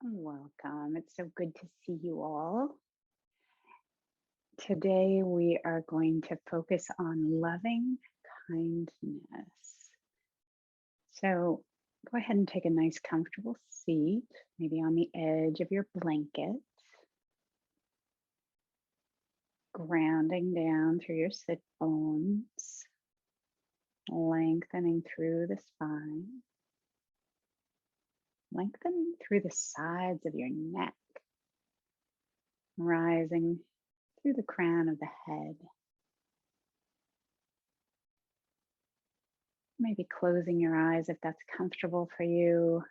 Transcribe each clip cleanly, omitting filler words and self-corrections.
Welcome. It's so good to see you all. Today we are going to focus on loving kindness. So go ahead and take a nice comfortable seat, maybe on the edge of your blanket, grounding down through your sit bones, lengthening through the spine, lengthening through the sides of your neck, rising through the crown of the head. Maybe closing your eyes if that's comfortable for you,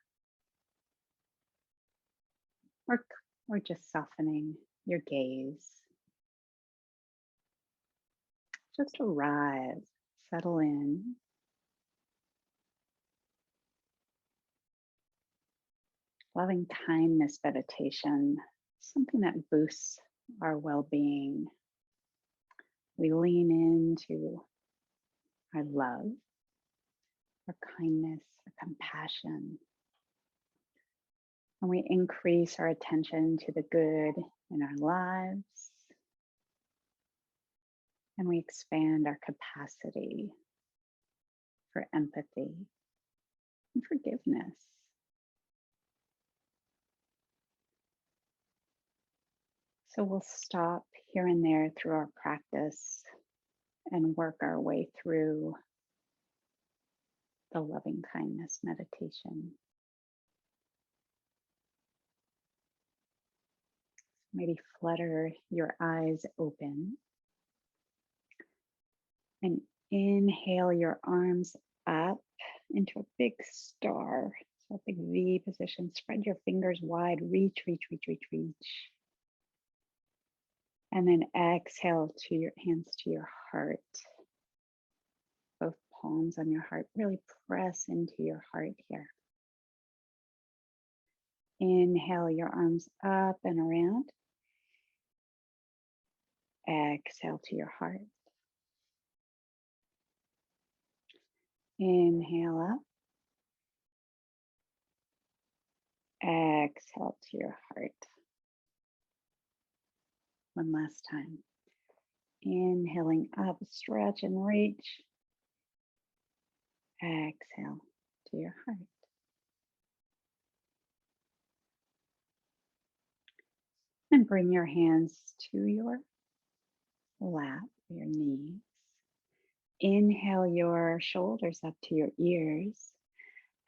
or, or just softening your gaze. Just arrive, settle in. Loving kindness meditation, something that boosts our well-being. We lean into our love, our kindness, our compassion, and we increase our attention to the good in our lives, and we expand our capacity for empathy and forgiveness. So we'll stop here and there through our practice and work our way through the loving kindness meditation. Maybe flutter your eyes open and inhale your arms up into a big star. So a big V position. Spread your fingers wide. Reach, reach, reach, reach, reach. And then exhale to your hands to your heart. Both palms on your heart. Really press into your heart here. Inhale your arms up and around. Exhale to your heart. Inhale up. Exhale to your heart. One last time. Inhaling up, stretch and reach. Exhale to your heart. And bring your hands to your lap, your knees. Inhale your shoulders up to your ears.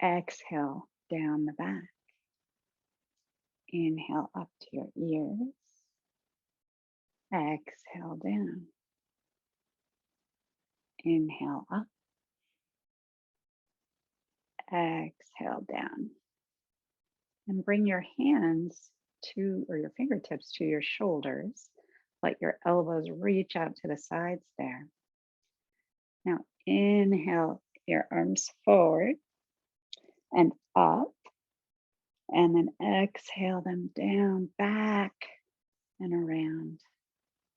Exhale down the back. Inhale up to your ears. Exhale down. Inhale up. Exhale down. And bring your hands to, or your fingertips to your shoulders. Let your elbows reach out to the sides there. Now inhale your arms forward and up. And then exhale them down, back and around.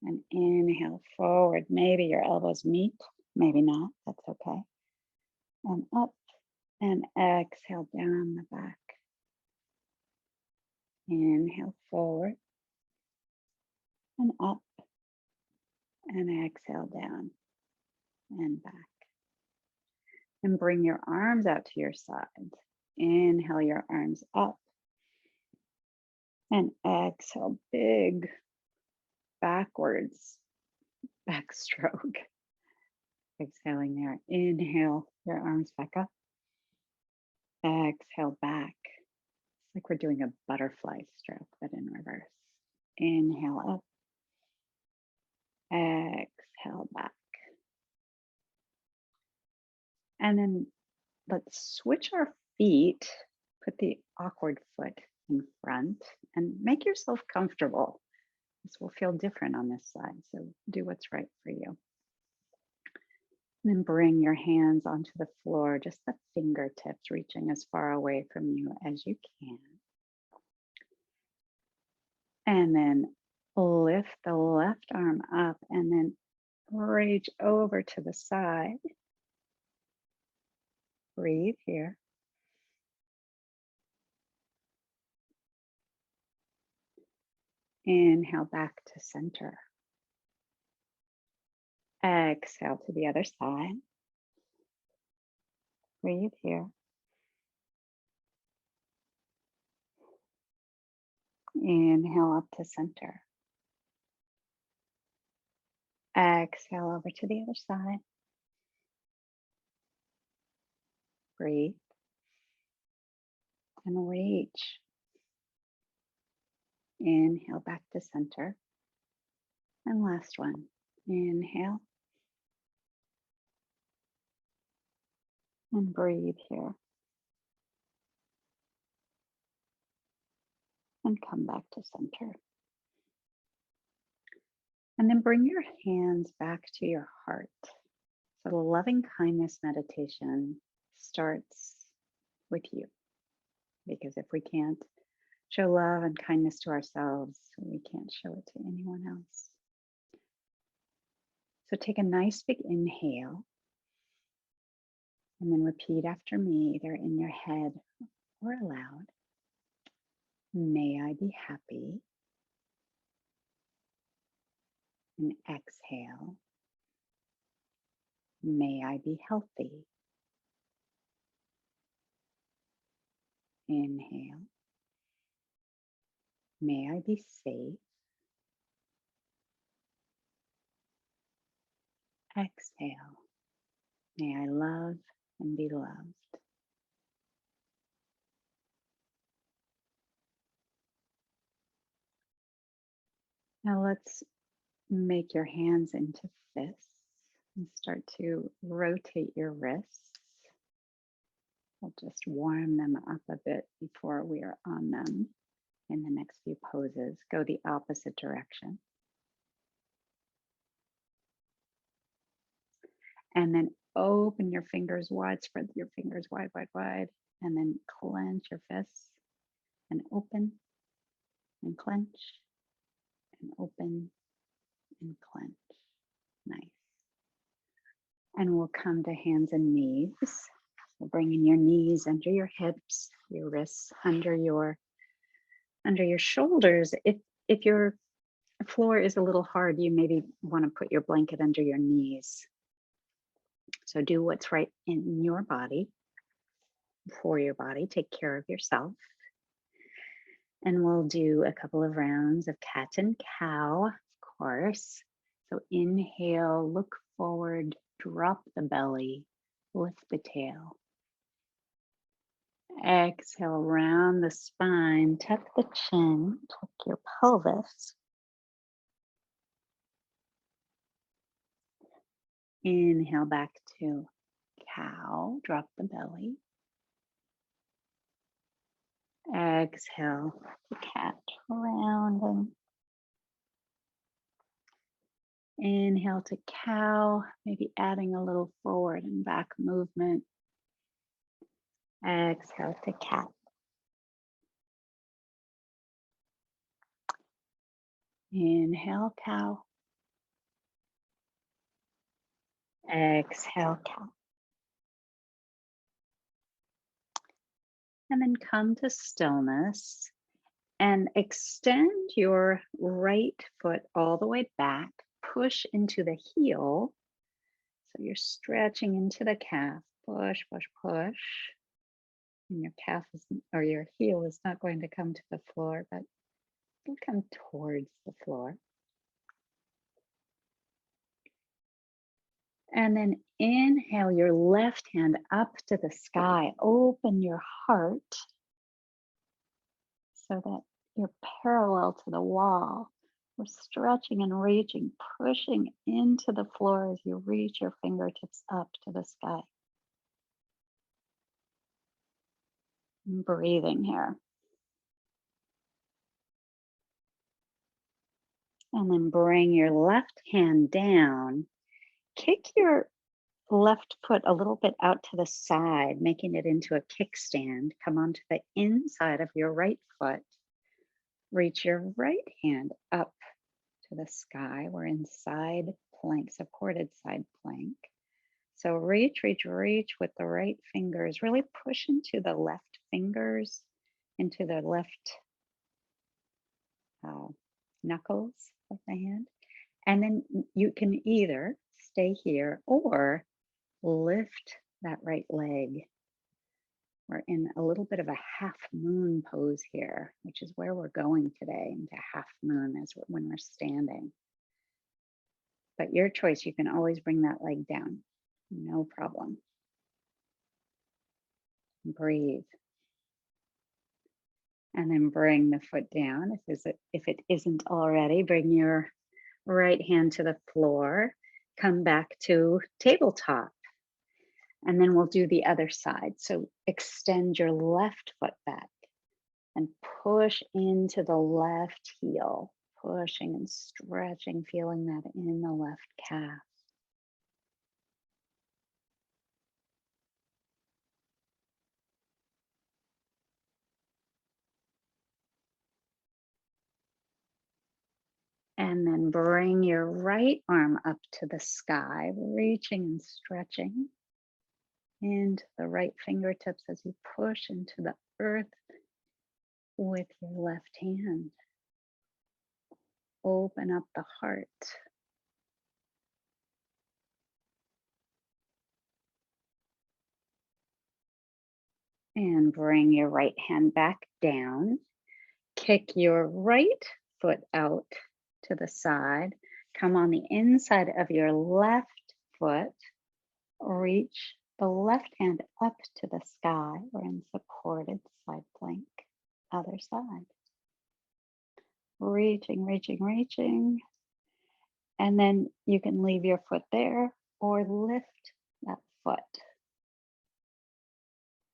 And inhale forward. Maybe your elbows meet, maybe not, that's okay. And up and exhale down the back. Inhale forward and up and exhale down and back. And bring your arms out to your sides. Inhale your arms up and exhale, big backwards backstroke. Exhaling there. Inhale your arms back up. Exhale back. It's like we're doing a butterfly stroke, but in reverse. Inhale up. Exhale back. And then let's switch our feet. Put the awkward foot in front and make yourself comfortable. This will feel different on this side, so do what's right for you. And then bring your hands onto the floor, just the fingertips reaching as far away from you as you can. And then lift the left arm up and then reach over to the side. Breathe here. Inhale back to center. Exhale to the other side. Breathe here. Inhale up to center. Exhale over to the other side. Breathe and reach. Inhale back to center. And last one. Inhale and breathe here. And come back to center. And then bring your hands back to your heart. So the loving kindness meditation starts with you. Because if we can't show love and kindness to ourselves, we can't show it to anyone else. So take a nice big inhale and then repeat after me, either in your head or aloud. May I be happy. And exhale. May I be healthy. Inhale. May I be safe. Exhale. May I love and be loved. Now let's make your hands into fists and start to rotate your wrists. We'll just warm them up a bit before we are on them in the next few poses. Go the opposite direction. And then open your fingers wide, spread your fingers wide, wide, wide, and then clench your fists and open and clench and open and clench. Nice. And we'll come to hands and knees. So bringing your knees under your hips, your wrists under your shoulders. If your floor is a little hard, you maybe want to put your blanket under your knees. So do what's right in your body, for your body. Take care of yourself. And we'll do a couple of rounds of cat and cow, of course. So inhale, look forward, drop the belly, lift the tail. Exhale, round the spine, tuck the chin, tuck your pelvis. Inhale back to cow, drop the belly. Exhale, the cat, rounding. Inhale to cow, maybe adding a little forward and back movement. Exhale to cat. Inhale, cow. Exhale, cat. And then come to stillness and extend your right foot all the way back. Push into the heel. So you're stretching into the calf. Push, push, push. And your calf is, or your heel is not going to come to the floor, but it'll come towards the floor. And then inhale your left hand up to the sky. Open your heart so that you're parallel to the wall. We're stretching and reaching, pushing into the floor as you reach your fingertips up to the sky. And breathing here. And then bring your left hand down. Kick your left foot a little bit out to the side, making it into a kickstand. Come onto the inside of your right foot. Reach your right hand up to the sky. We're in side plank, supported side plank. So reach, reach, reach with the right fingers. Really push into the left fingers, into the left knuckles of the hand. And then you can either stay here or lift that right leg. We're in a little bit of a half moon pose here, which is where we're going today, into half moon as when we're standing. But your choice, you can always bring that leg down, no problem. Breathe. And then bring the foot down. If it isn't already, bring your right hand to the floor. Come back to tabletop. And then we'll do the other side. So extend your left foot back and push into the left heel, pushing and stretching, feeling that in the left calf. And then bring your right arm up to the sky, reaching and stretching into the right fingertips as you push into the earth with your left hand. Open up the heart. And bring your right hand back down. Kick your right foot out to the side. Come on the inside of your left foot. Reach the left hand up to the sky. We're in supported side plank. Other side. Reaching, reaching, reaching. And then you can leave your foot there or lift that foot.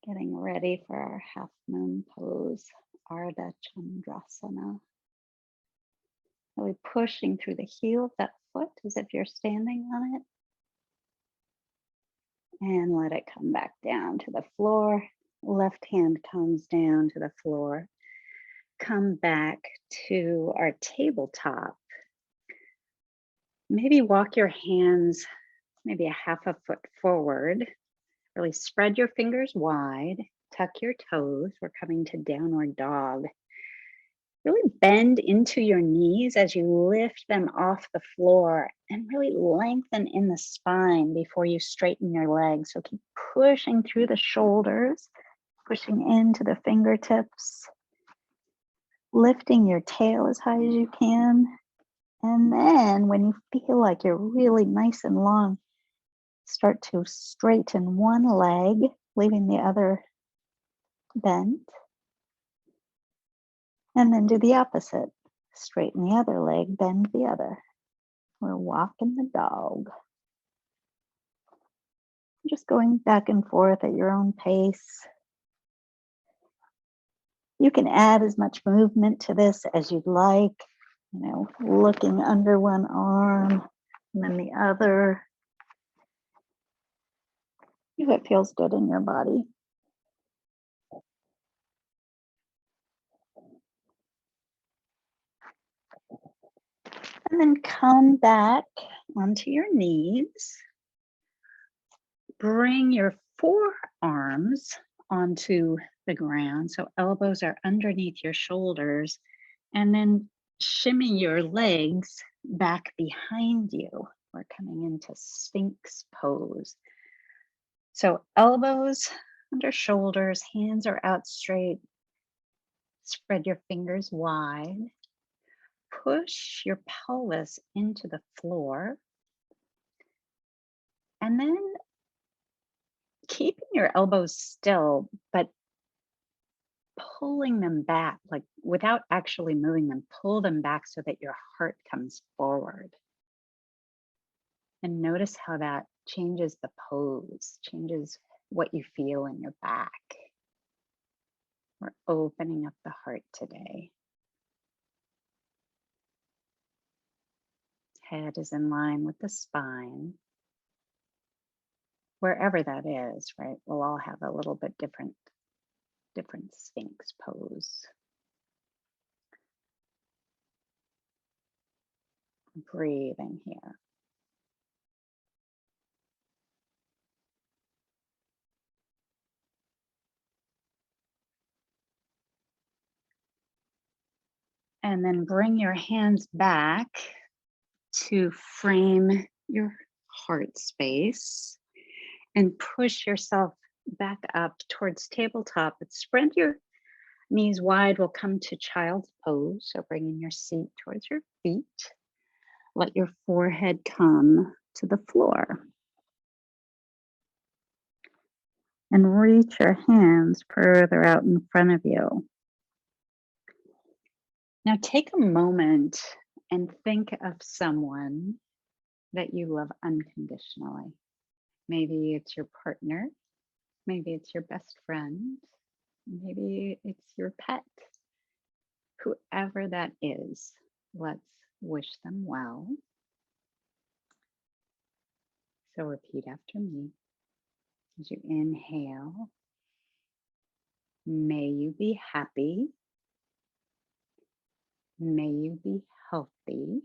Getting ready for our half moon pose, Ardha Chandrasana. Really pushing through the heel of that foot as if you're standing on it. And let it come back down to the floor. Left hand comes down to the floor. Come back to our tabletop. Maybe walk your hands maybe a half a foot forward. Really spread your fingers wide. Tuck your toes. We're coming to downward dog. Really bend into your knees as you lift them off the floor and really lengthen in the spine before you straighten your legs. So keep pushing through the shoulders, pushing into the fingertips, lifting your tail as high as you can. And then when you feel like you're really nice and long, start to straighten one leg, leaving the other bent. And then do the opposite. Straighten the other leg, bend the other. We're walking the dog. Just going back and forth at your own pace. You can add as much movement to this as you'd like. You know, looking under one arm and then the other. See what feels good in your body. And then come back onto your knees. Bring your forearms onto the ground. So elbows are underneath your shoulders. And then shimmy your legs back behind you. We're coming into Sphinx pose. So elbows under shoulders, hands are out straight. Spread your fingers wide. Push your pelvis into the floor. And then keeping your elbows still, but pulling them back, like without actually moving them, pull them back so that your heart comes forward. And notice how that changes the pose, changes what you feel in your back. We're opening up the heart today. Head is in line with the spine. Wherever that is, right? We'll all have a little bit different Sphinx pose. Breathing here. And then bring your hands back to frame your heart space and push yourself back up towards tabletop. But spread your knees wide. We'll come to child's pose. So bringing your seat towards your feet. Let your forehead come to the floor. And reach your hands further out in front of you. Now take a moment and think of someone that you love unconditionally. Maybe it's your partner, maybe it's your best friend, maybe it's your pet. Whoever that is, let's wish them well. So repeat after me. As you inhale, may you be happy. May you be healthy.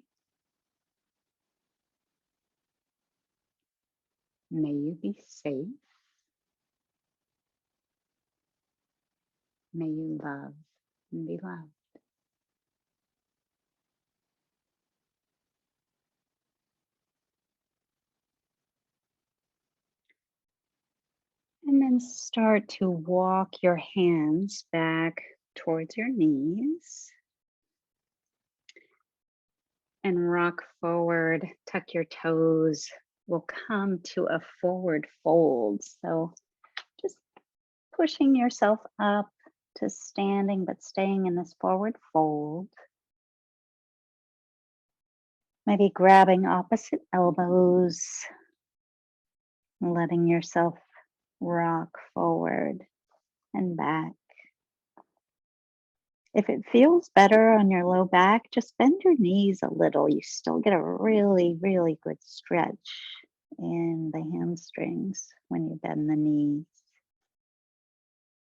May you be safe. May you love and be loved. And then start to walk your hands back towards your knees and rock forward. Tuck your toes. We'll come to a forward fold. So just pushing yourself up to standing, but staying in this forward fold. Maybe grabbing opposite elbows, letting yourself rock forward and back. If it feels better on your low back, just bend your knees a little. You still get a really, really good stretch in the hamstrings when you bend the knees.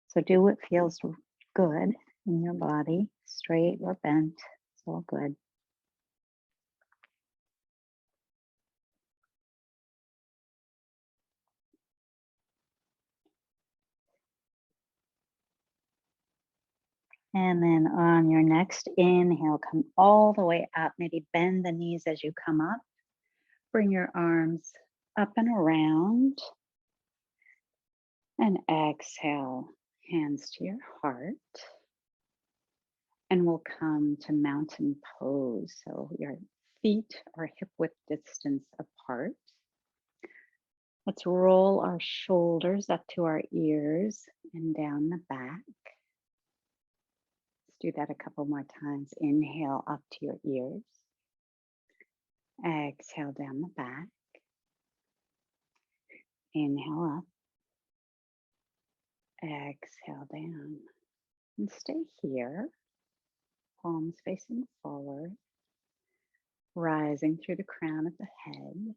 So do what feels good in your body, straight or bent, it's all good. And then on your next inhale, come all the way up. Maybe bend the knees as you come up. Bring your arms up and around. And exhale, hands to your heart. And we'll come to mountain pose. So your feet are hip width distance apart. Let's roll our shoulders up to our ears and down the back. Let's do that a couple more times. Inhale up to your ears. Exhale down the back. Inhale up. Exhale down. And stay here. Palms facing forward. Rising through the crown of the head.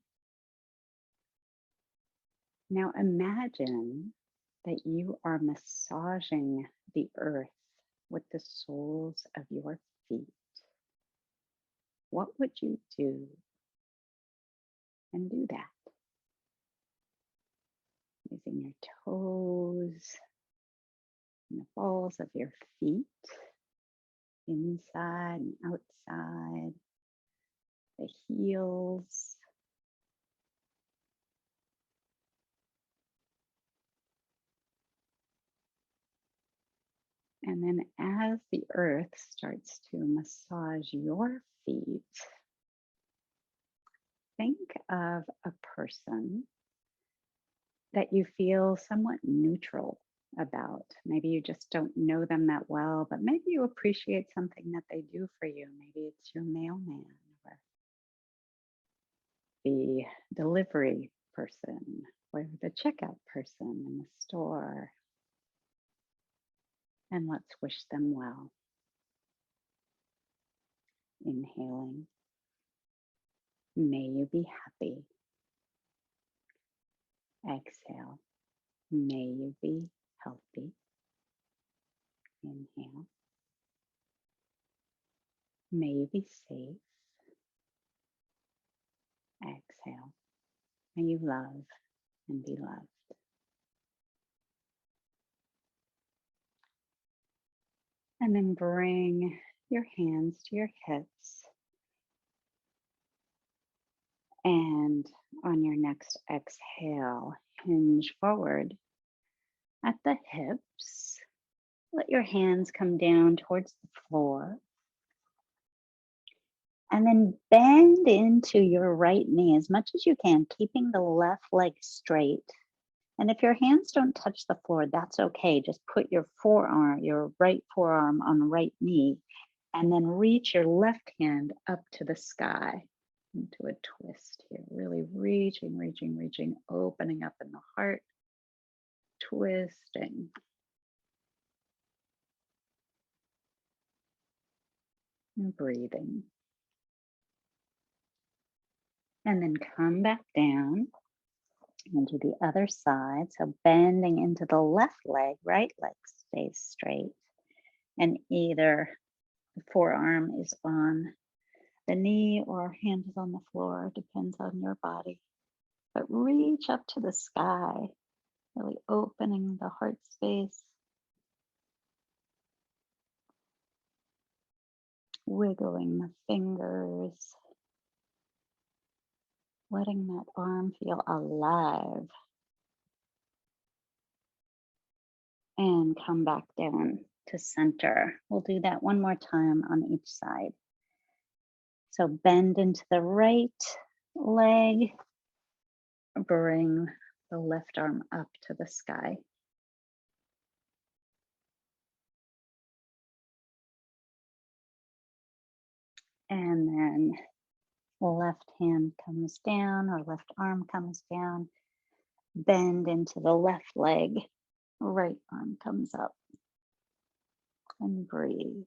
Now imagine that you are massaging the earth with the soles of your feet. What would you do? And do that. Using your toes and the balls of your feet, inside and outside, the heels. And then as the earth starts to massage your feet, think of a person that you feel somewhat neutral about. Maybe you just don't know them that well, but maybe you appreciate something that they do for you. Maybe it's your mailman or the delivery person or the checkout person in the store. And let's wish them well. Inhaling. May you be happy. Exhale. May you be healthy. Inhale. May you be safe. Exhale. May you love and be loved. And then bring your hands to your hips. And on your next exhale, hinge forward at the hips. Let your hands come down towards the floor. And then bend into your right knee as much as you can, keeping the left leg straight. And if your hands don't touch the floor, that's okay. Just put your right forearm on the right knee, and then reach your left hand up to the sky into a twist here. Really reaching, reaching, reaching, opening up in the heart, twisting. And breathing. And then come back down and do the other side. So bending into the left leg, right leg stays straight. And either the forearm is on the knee or hand is on the floor, depends on your body. But reach up to the sky, really opening the heart space. Wiggling the fingers. Letting that arm feel alive. And come back down to center. We'll do that one more time on each side. So bend into the right leg, bring the left arm up to the sky. And then left hand comes down or left arm comes down. Bend into the left leg, right arm comes up. And breathe.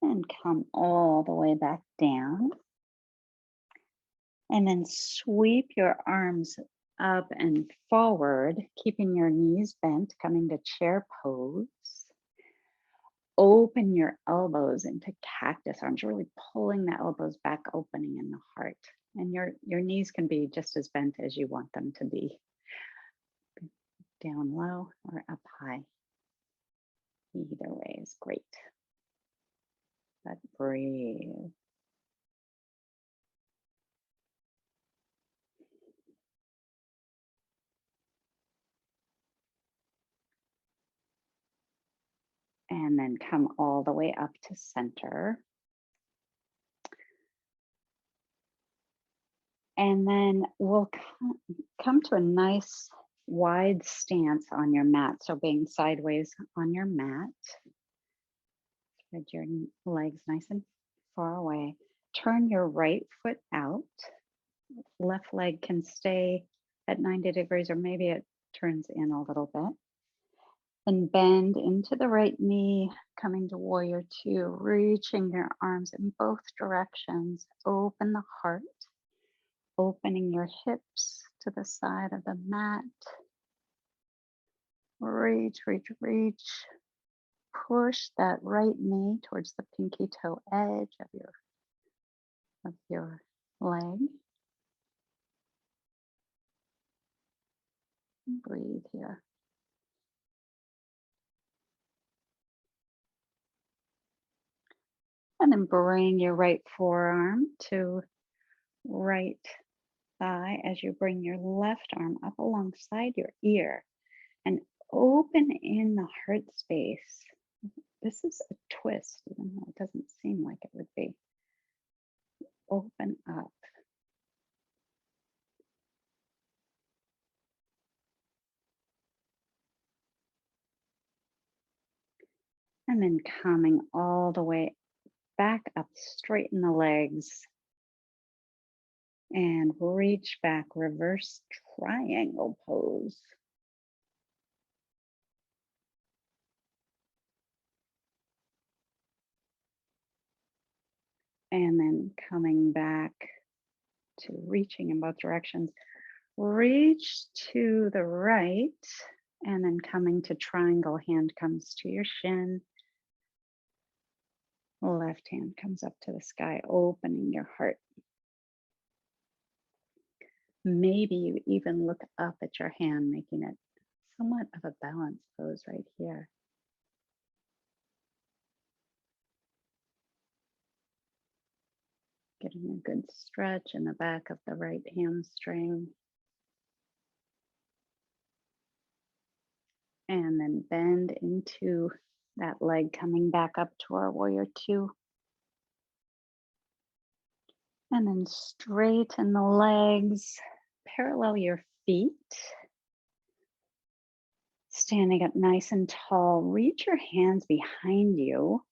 And come all the way back down. And then sweep your arms up and forward, keeping your knees bent, coming to chair pose. Open your elbows into cactus arms, really pulling the elbows back, opening in the heart. And your knees can be just as bent as you want them to be. Down low or up high. Either way is great. But breathe. And then come all the way up to center. And then we'll come to a nice wide stance on your mat. So being sideways on your mat. Spread your legs nice and far away. Turn your right foot out. Left leg can stay at 90 degrees, or maybe it turns in a little bit. And bend into the right knee, coming to warrior two, reaching your arms in both directions. Open the heart, opening your hips to the side of the mat. Reach, reach, reach. Push that right knee towards the pinky toe edge of your leg. Breathe here. And then bring your right forearm to right thigh as you bring your left arm up alongside your ear and open in the heart space. This is a twist, even though it doesn't seem like it would be. Open up. And then coming all the way back up, straighten the legs. And reach back, reverse triangle pose. And then coming back to reaching in both directions. Reach to the right and then coming to triangle, hand comes to your shin. Left hand comes up to the sky, opening your heart. Maybe you even look up at your hand, making it somewhat of a balance pose right here. Getting a good stretch in the back of the right hamstring. And then bend into that leg, coming back up to our warrior two. And then straighten the legs, parallel your feet. Standing up nice and tall, reach your hands behind you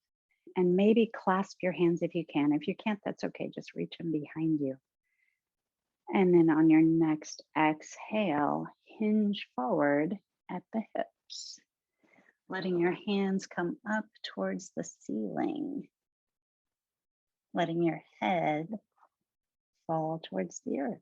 and maybe clasp your hands if you can. If you can't, that's okay. Just reach them behind you. And then on your next exhale, hinge forward at the hips, letting your hands come up towards the ceiling, letting your head fall towards the earth.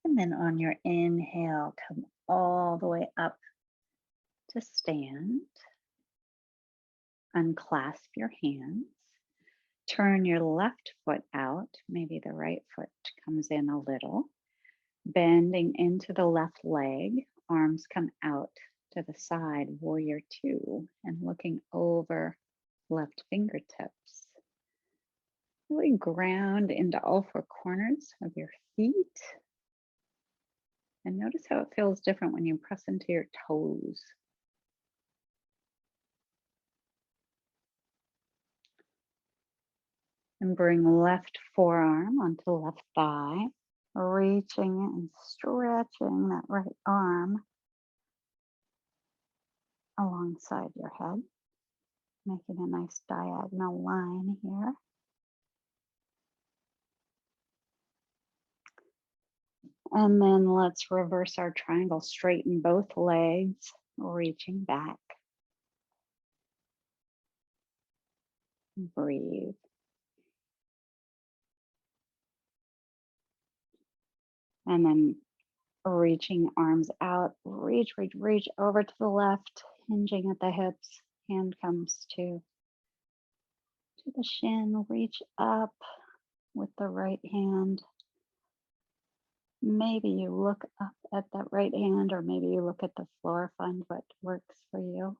And then on your inhale, come all the way up to stand. Unclasp your hands. Turn your left foot out. Maybe the right foot comes in a little. Bending into the left leg. Arms come out to the side, warrior two, and looking over left fingertips. Really ground into all four corners of your feet. And notice how it feels different when you press into your toes. And bring left forearm onto the left thigh, reaching and stretching that right arm alongside your head, making a nice diagonal line here. And then let's reverse our triangle, straighten both legs, reaching back. Breathe. And then reaching arms out, reach over to the left, hinging at the hips. Hand comes to the shin, reach up with the right hand. Maybe you look up at that right hand, or maybe you look at the floor, find what works for you.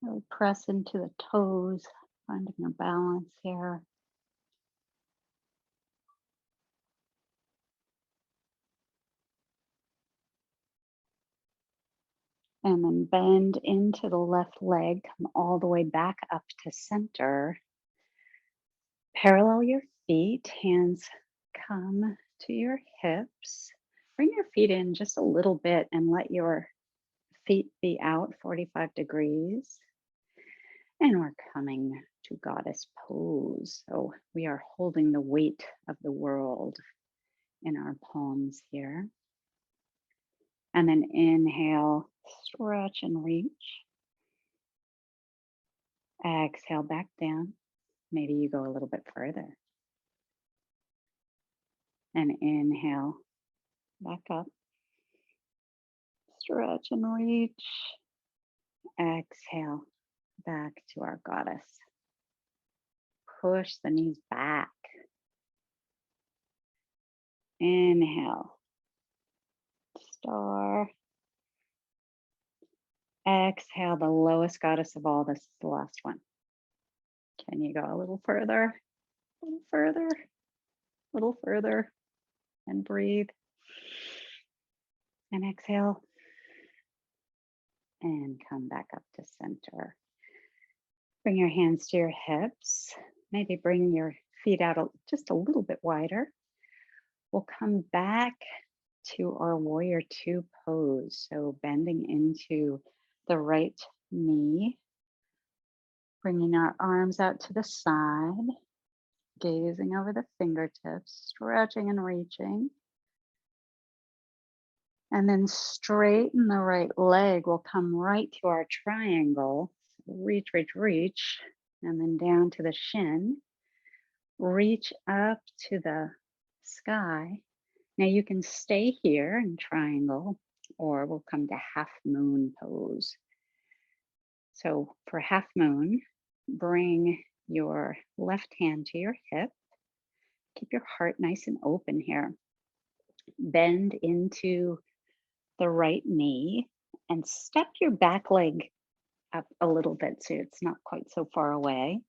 Really press into the toes, finding a balance here. And then bend into the left leg, come all the way back up to center. Parallel your feet, hands come to your hips. Bring your feet in just a little bit and let your feet be out 45 degrees. And we're coming to goddess pose. So we are holding the weight of the world in our palms here. And then inhale, stretch and reach. Exhale back down. Maybe you go a little bit further. And inhale, back up. Stretch and reach. Exhale, back to our goddess. Push the knees back. Inhale, star. Exhale, the lowest goddess of all. This is the last one. Can you go a little further? A little further, a little further, and breathe. And exhale. And come back up to center. Bring your hands to your hips. Maybe bring your feet out just a little bit wider. We'll come back to our warrior two pose. So bending into the right knee, bringing our arms out to the side, gazing over the fingertips, stretching and reaching. And then straighten the right leg. We'll come right to our triangle. Reach, reach, reach, and then down to the shin. Reach up to the sky. Now you can stay here in triangle, or we'll come to half moon pose. So for half moon, bring your left hand to your hip. Keep your heart nice and open here. Bend into the right knee and step your back leg up a little bit so it's not quite so far away.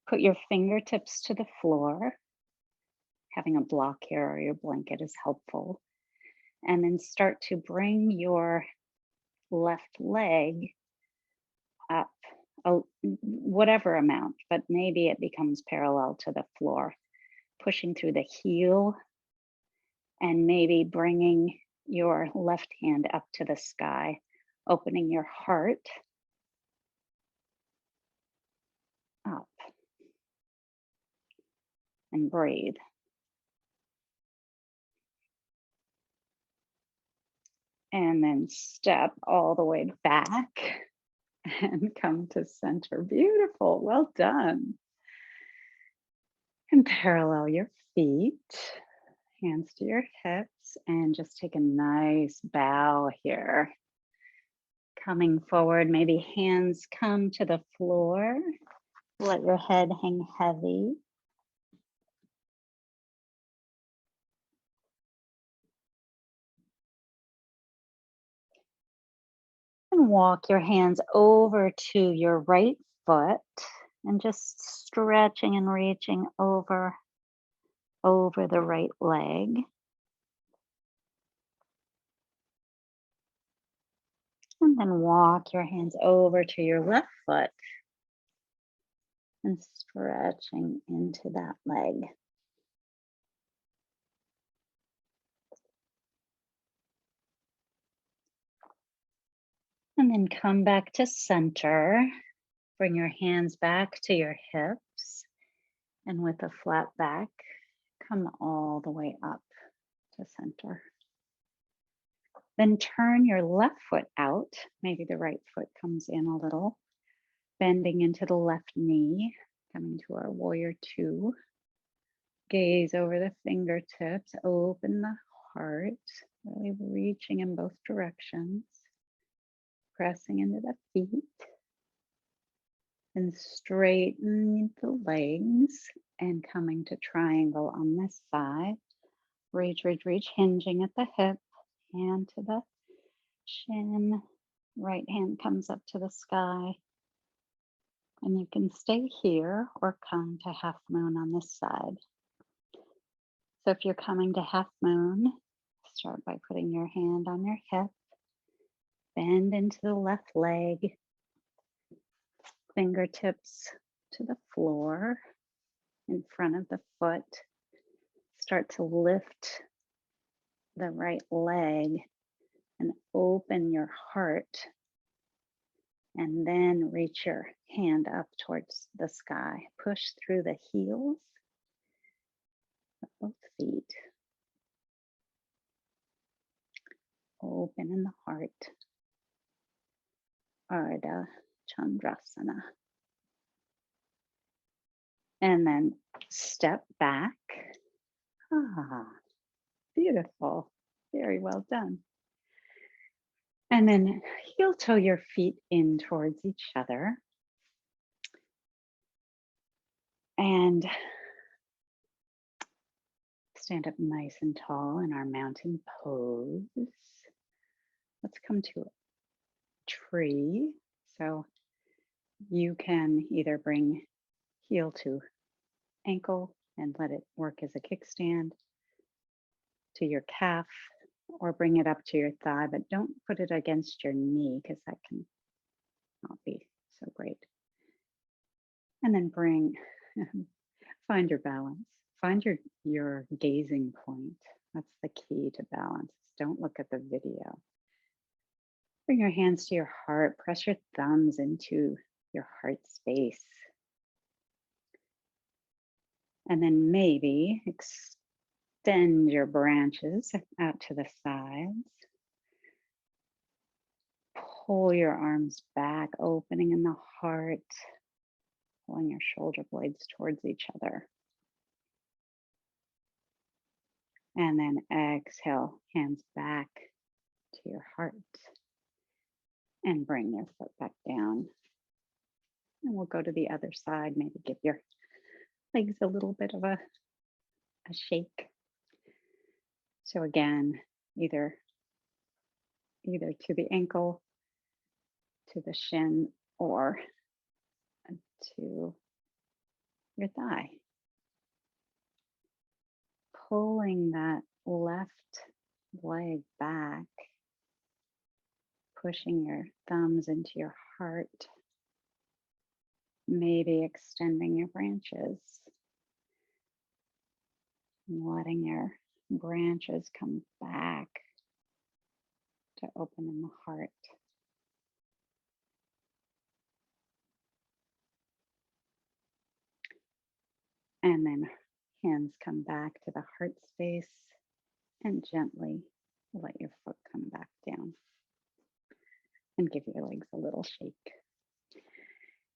Put your fingertips to the floor. Having a block here or your blanket is helpful. And then start to bring your left leg up whatever amount, but maybe it becomes parallel to the floor, pushing through the heel and maybe bringing your left hand up to the sky, opening your heart up and breathe. And then step all the way back and come to center. Beautiful. Well done. And parallel your feet, hands to your hips, and just take a nice bow here. Coming forward, maybe hands come to the floor. Let your head hang heavy. And walk your hands over to your right foot and just stretching and reaching over the right leg. And then walk your hands over to your left foot and stretching into that leg. And then come back to center. Bring your hands back to your hips. And with a flat back, come all the way up to center. Then turn your left foot out. Maybe the right foot comes in a little. Bending into the left knee, coming to our warrior two. Gaze over the fingertips, open the heart, really reaching in both directions. Pressing into the feet. And straighten the legs and coming to triangle on this side. Reach, reach, reach, hinging at the hip, hand to the chin. Right hand comes up to the sky. And you can stay here or come to half moon on this side. So if you're coming to half moon, start by putting your hand on your hip. Bend into the left leg. Fingertips to the floor in front of the foot. Start to lift the right leg and open your heart. And then reach your hand up towards the sky. Push through the heels of both feet. Open in the heart. Ardha Chandrasana. And then step back. Ah, beautiful. Very well done. And then heel toe your feet in towards each other. And stand up nice and tall in our mountain pose. Let's come to a tree. So you can either bring heel to ankle and let it work as a kickstand to your calf, or bring it up to your thigh, but don't put it against your knee because that can not be so great. And then find your balance. Find your gazing point. That's the key to balance. Don't look at the video. Bring your hands to your heart. Press your thumbs into your heart space. And then maybe extend your branches out to the sides. Pull your arms back, opening in the heart. pulling your shoulder blades towards each other. And then exhale, hands back to your heart. And bring your foot back down. And we'll go to the other side. Maybe give your legs a little bit of a shake. So again, either to the ankle, to the shin, or to your thigh. Pulling that left leg back, pushing your thumbs into your heart, maybe extending your branches, letting your branches come back to open in the heart. And then hands come back to the heart space and gently let your foot come back down. And give your legs a little shake.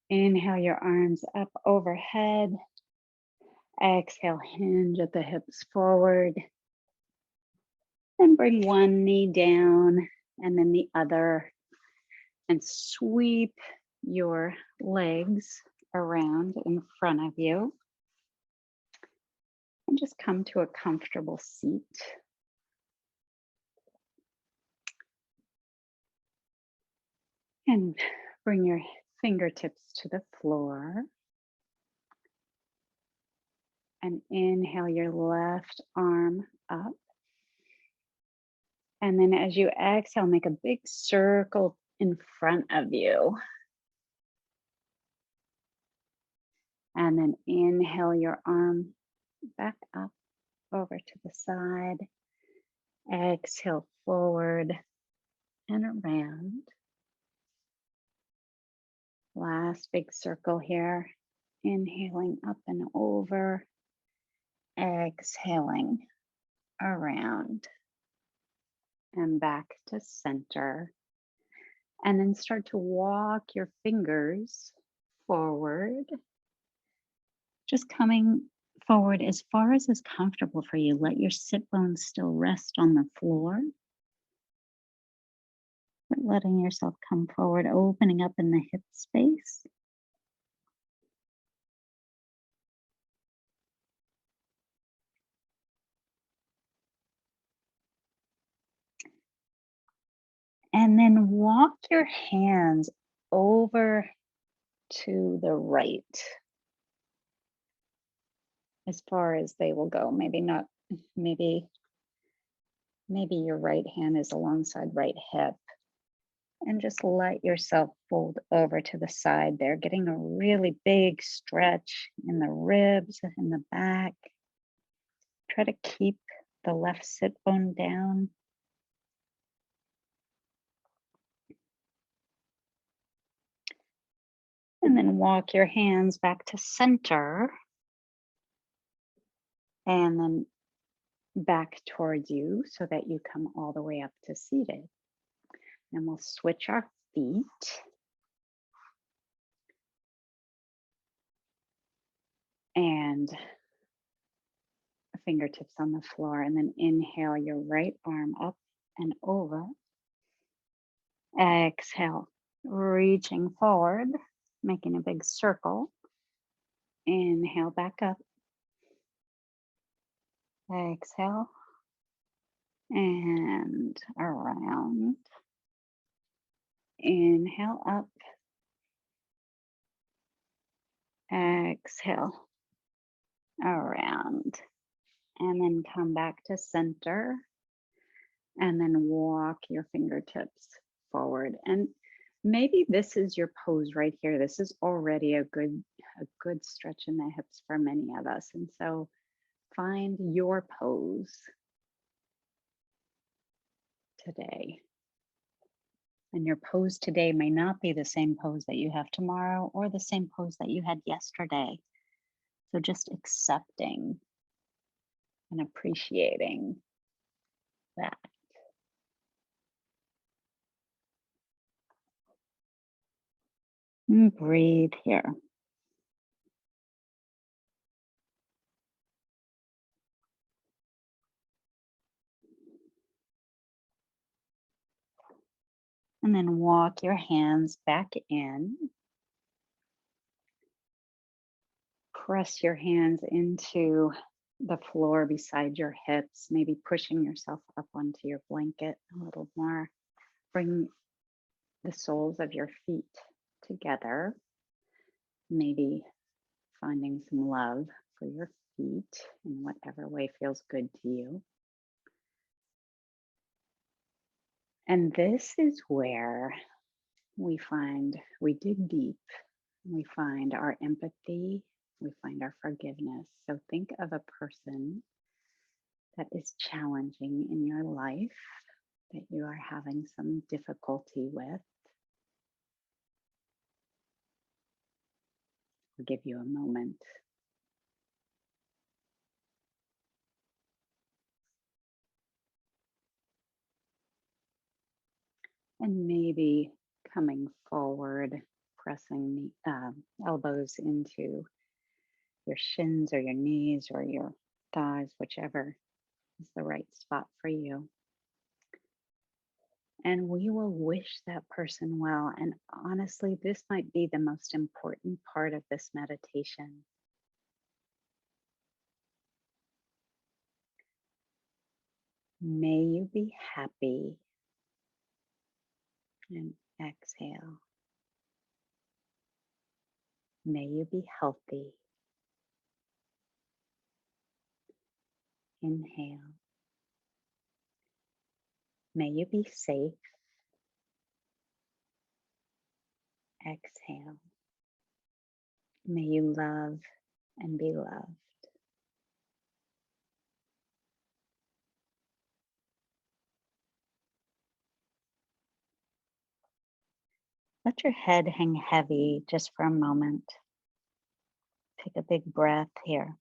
Inhale your arms up overhead. Exhale, hinge at the hips forward. And bring one knee down and then the other. And sweep your legs around in front of you. And just come to a comfortable seat. And bring your fingertips to the floor. And inhale your left arm up. And then as you exhale, make a big circle in front of you. And then inhale your arm back up over to the side. Exhale forward and around. Last big circle here. Inhaling up and over. Exhaling around. And back to center. And then start to walk your fingers forward. Just coming forward as far as is comfortable for you. Let your sit bones still rest on the floor. But letting yourself come forward, opening up in the hip space. And then walk your hands over to the right as far as they will go. Maybe not, maybe your right hand is alongside right hip. And just let yourself fold over to the side there, getting a really big stretch in the ribs and the back. Try to keep the left sit bone down. And then walk your hands back to center. And then back towards you so that you come all the way up to seated. And we'll switch our feet. And fingertips on the floor. And then inhale your right arm up and over. Exhale, reaching forward, making a big circle. Inhale back up. Exhale. And around. Inhale up. Exhale. Around. And then come back to center. And then walk your fingertips forward. And maybe this is your pose right here. This is already a good stretch in the hips for many of us. And so find your pose today. And your pose today may not be the same pose that you have tomorrow or the same pose that you had yesterday. So just accepting and appreciating that. And breathe here. And then walk your hands back in. Press your hands into the floor beside your hips, maybe pushing yourself up onto your blanket a little more. Bring the soles of your feet together, maybe finding some love for your feet in whatever way feels good to you. And this is where we dig deep, we find our empathy, we find our forgiveness. So think of a person that is challenging in your life, that you are having some difficulty with. I'll give you a moment. And maybe coming forward, pressing the elbows into your shins or your knees or your thighs, whichever is the right spot for you. And we will wish that person well. And honestly, this might be the most important part of this meditation. May you be happy. And exhale. May you be healthy. Inhale. May you be safe. Exhale. May you love and be loved. Let your head hang heavy just for a moment. Take a big breath here.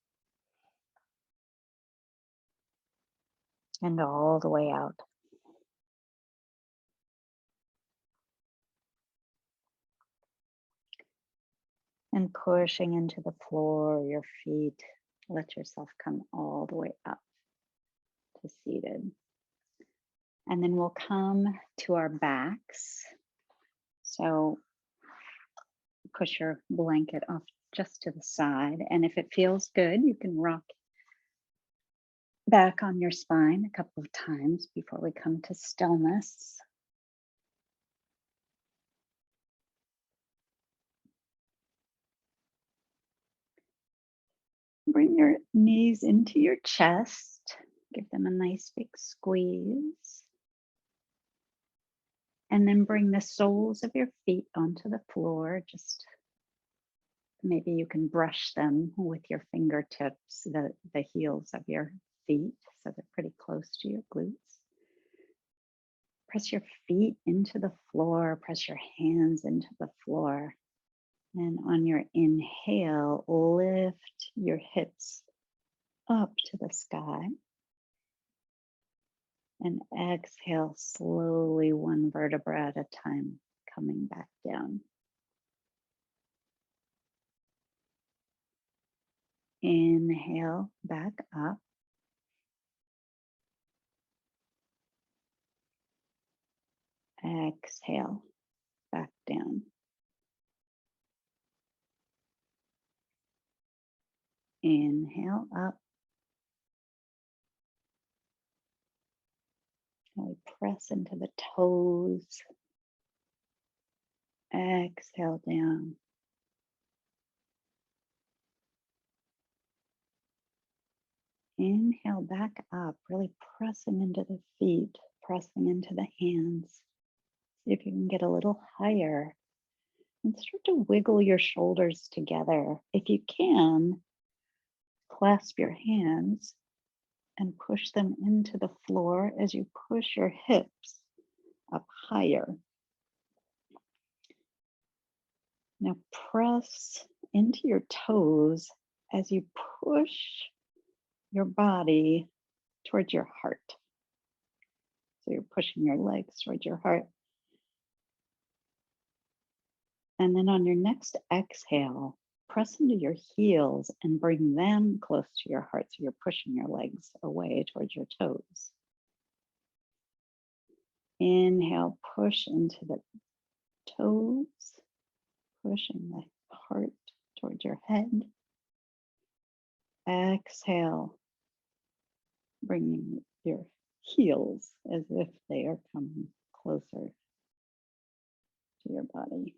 And all the way out. And pushing into the floor, your feet. Let yourself come all the way up to seated. And then we'll come to our backs. So push your blanket off just to the side. And if it feels good, you can rock back on your spine a couple of times before we come to stillness. Bring your knees into your chest. Give them a nice big squeeze. And then bring the soles of your feet onto the floor. Just maybe you can brush them with your fingertips, the heels of your feet, so they're pretty close to your glutes. Press your feet into the floor, press your hands into the floor. And on your inhale, lift your hips up to the sky. And exhale slowly, one vertebra at a time, coming back down. Inhale back up. Exhale back down. Inhale up. And we press into the toes. Exhale down. Inhale back up, really pressing into the feet, pressing into the hands. See if you can get a little higher and start to wiggle your shoulders together. If you can, clasp your hands and push them into the floor as you push your hips up higher. Now press into your toes as you push your body towards your heart. So you're pushing your legs towards your heart. And then on your next exhale, press into your heels and bring them close to your heart. So you're pushing your legs away towards your toes. Inhale, push into the toes, pushing the heart towards your head. Exhale, bringing your heels as if they are coming closer to your body.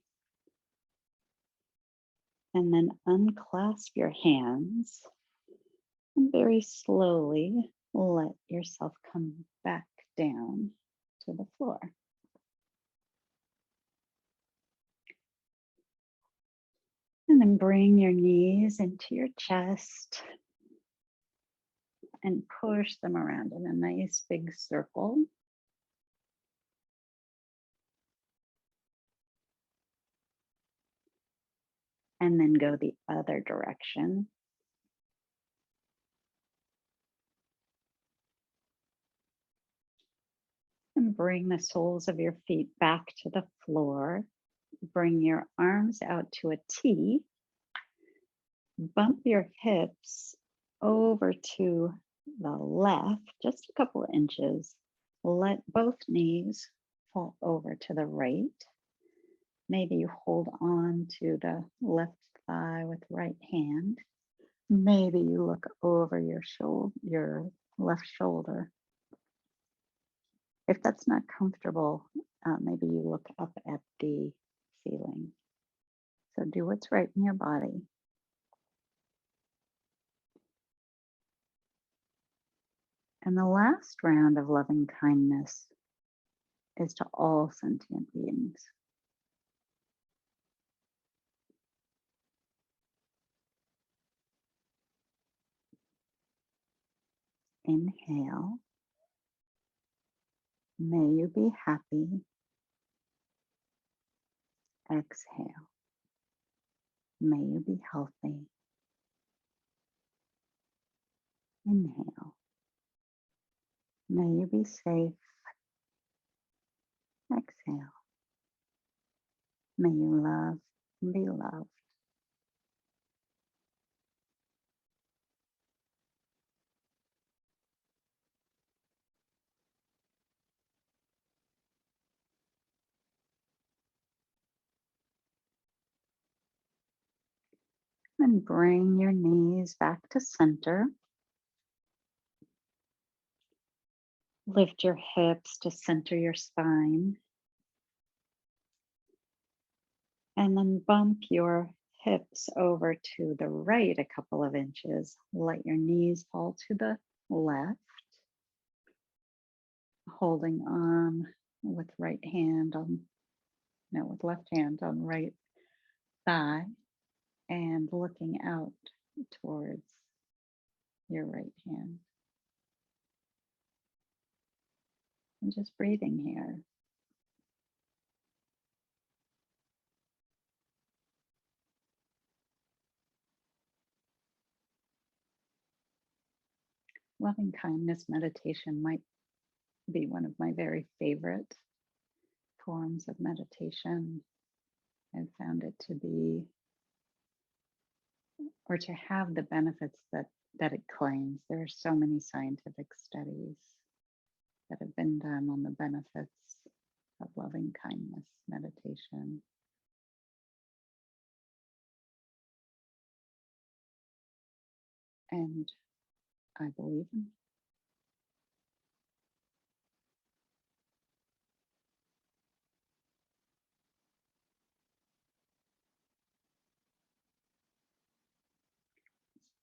And then unclasp your hands and very slowly let yourself come back down to the floor. And then bring your knees into your chest and push them around in a nice big circle. And then go the other direction. And bring the soles of your feet back to the floor. Bring your arms out to a T. Bump your hips over to the left, just a couple of inches. Let both knees fall over to the right. Maybe you hold on to the left thigh with right hand. Maybe you look over your left shoulder. If that's not comfortable, maybe you look up at the ceiling. So do what's right in your body. And the last round of loving kindness is to all sentient beings. Inhale. May you be happy. Exhale. May you be healthy. Inhale. May you be safe. Exhale. May you love and be loved. And bring your knees back to center. Lift your hips to center your spine. And then bump your hips over to the right a couple of inches. Let your knees fall to the left. Holding on with right hand on, no, with left hand on right thigh and looking out towards your right hand. And just breathing here. Loving kindness meditation might be one of my very favorite forms of meditation. I've found it to be, or to have the benefits that it claims. There are so many scientific studies that have been done on the benefits of loving kindness meditation. And I believe in.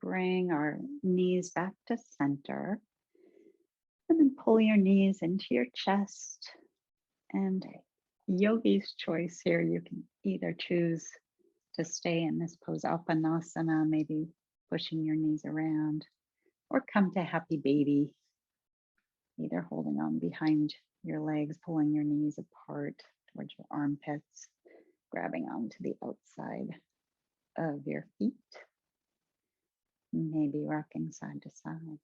Bring our knees back to center. And then pull your knees into your chest. And yogi's choice here, you can either choose to stay in this pose, Apanasana, maybe pushing your knees around, or come to happy baby, either holding on behind your legs, pulling your knees apart towards your armpits, grabbing onto the outside of your feet, maybe rocking side to side,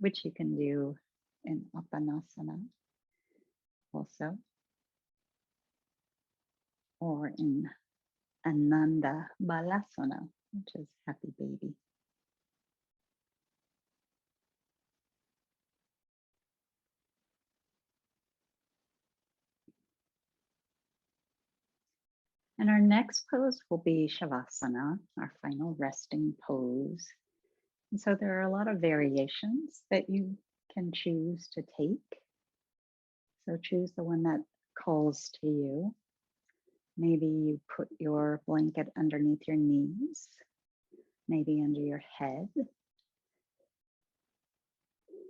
which you can do in Apanasana also, or in Ananda Balasana, which is happy baby. And our next pose will be Shavasana, our final resting pose. And so there are a lot of variations that you can choose to take. So choose the one that calls to you. Maybe you put your blanket underneath your knees, maybe under your head.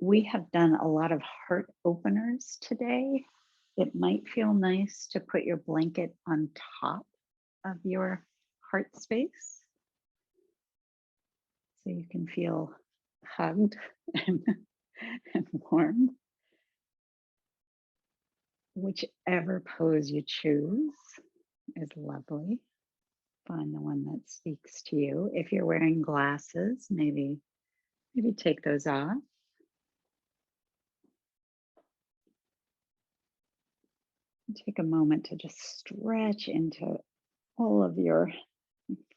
We have done a lot of heart openers today. It might feel nice to put your blanket on top of your heart space so you can feel hugged and, and warm. Whichever pose you choose is lovely. Find the one that speaks to you. If you're wearing glasses, maybe take those off. Take a moment to just stretch into all of your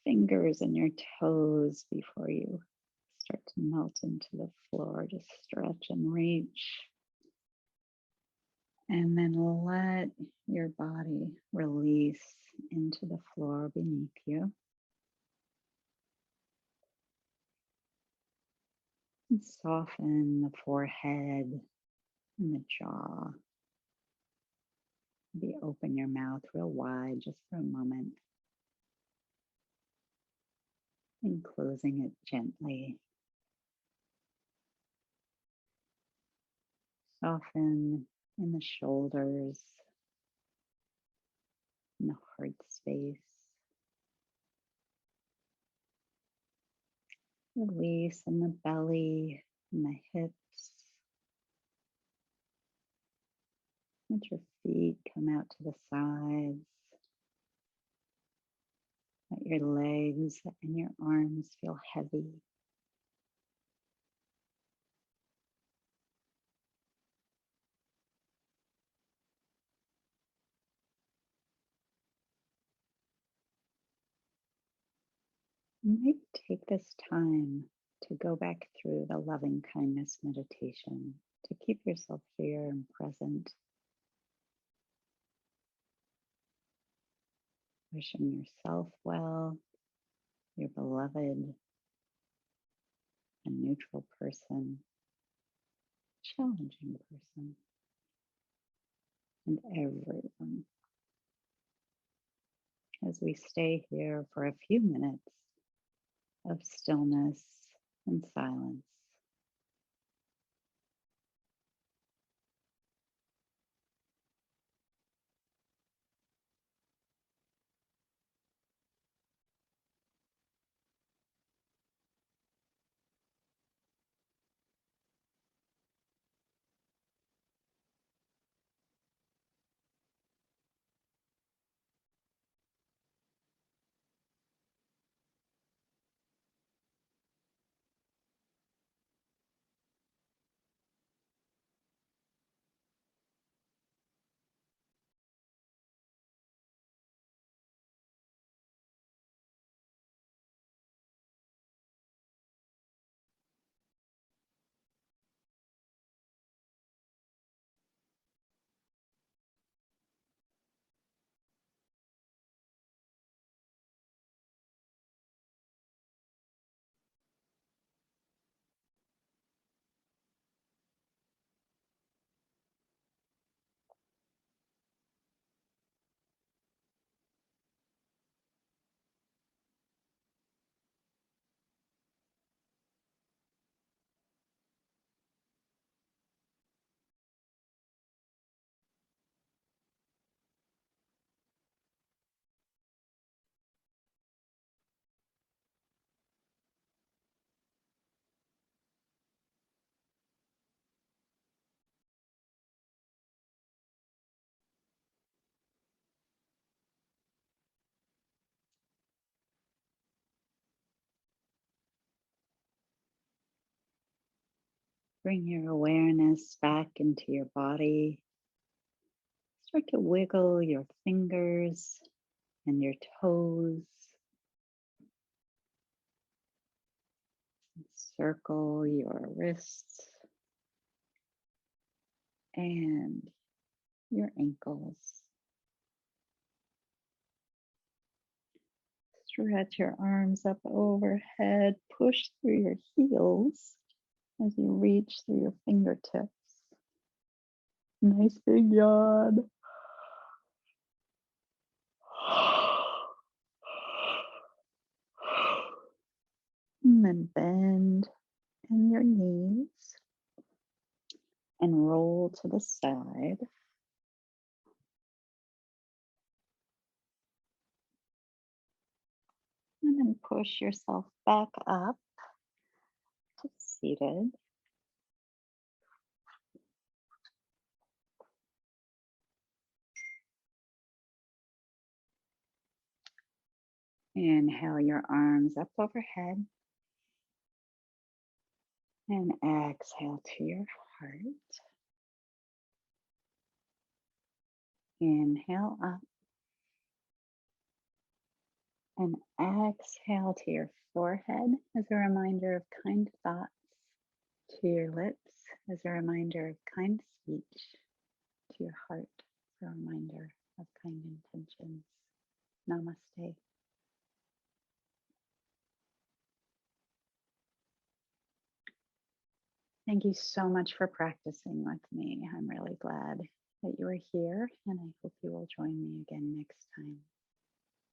fingers and your toes before you start to melt into the floor. Just stretch and reach. And then let your body release into the floor beneath you. And soften the forehead and the jaw. Maybe open your mouth real wide just for a moment. And closing it gently. Soften in the shoulders, in the heart space. Release in the belly, in the hips. Let your feet come out to the sides. Let your legs and your arms feel heavy. You might take this time to go back through the loving kindness meditation to keep yourself here and present, wishing yourself well, your beloved, a neutral person, challenging person, and everyone. As we stay here for a few minutes of stillness and silence. Bring your awareness back into your body. Start to wiggle your fingers and your toes. Circle your wrists and your ankles. Stretch your arms up overhead. Push through your heels as you reach through your fingertips. Nice big yawn. And then bend in your knees and roll to the side. And then push yourself back up to seated. Inhale your arms up overhead and exhale to your heart. Inhale up and exhale to your forehead as a reminder of kind thoughts, to your lips as a reminder of kind speech, to your heart as a reminder of kind intentions. Namaste. Thank you so much for practicing with me. I'm really glad that you are here, and I hope you will join me again next time.